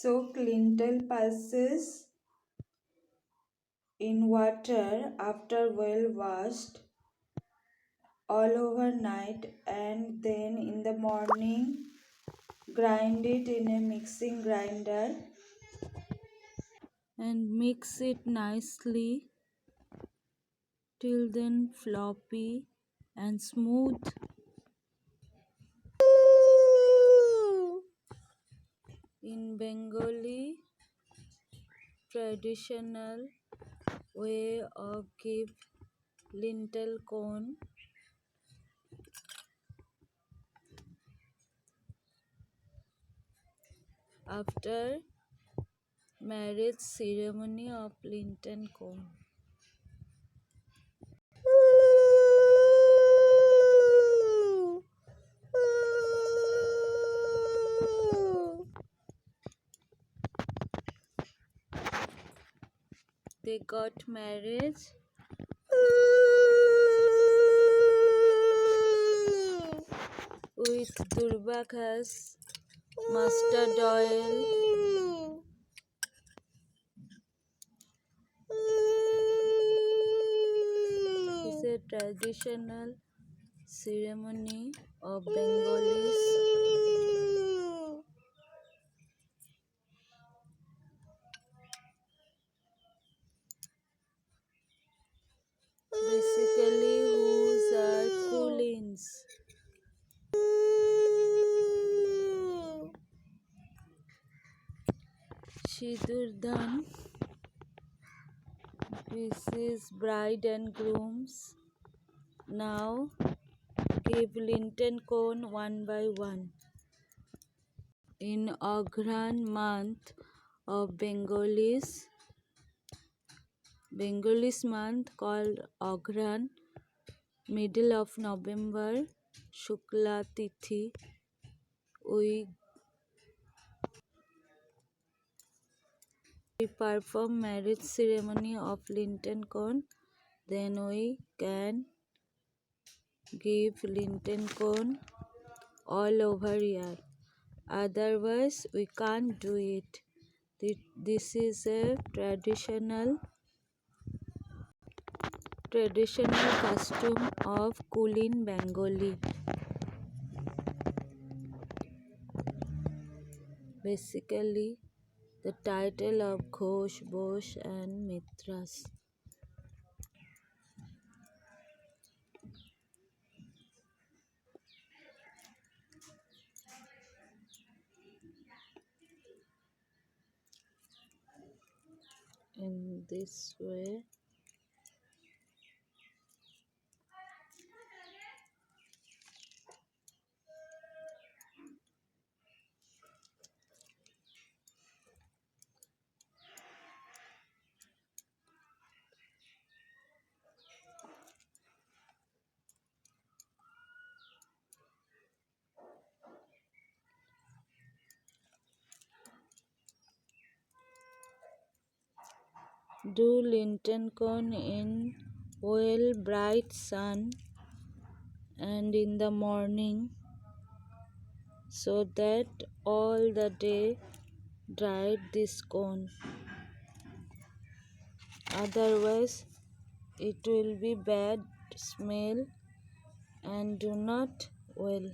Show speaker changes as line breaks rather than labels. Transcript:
Soak lintel pulses in water after well washed all overnight, and then in the morning grind it in a mixing grinder and mix it nicely till then floppy and smooth. In Bengali traditional way of give lintel corn after marriage ceremony of lintel corn. They got married with durba ghas, mustard oil, it's a traditional ceremony of Bengalis. Basically, whose are coolins. Shidurdhan. This is bride and grooms. Now give lintel corn one by one. In Agran month of Bengalis month called Agran, middle of November, Shukla Tithi, we perform marriage ceremony of lintel corn. Then we can give lintel corn all over here. Otherwise, we can't do it. This is a traditional costume of Kulin Bengali. Basically, the title of Ghosh, Bosh and Mitras. In this way, do lintel corn in well bright sun and in the morning so that all the day dried this corn. Otherwise, it will be bad smell and do not well.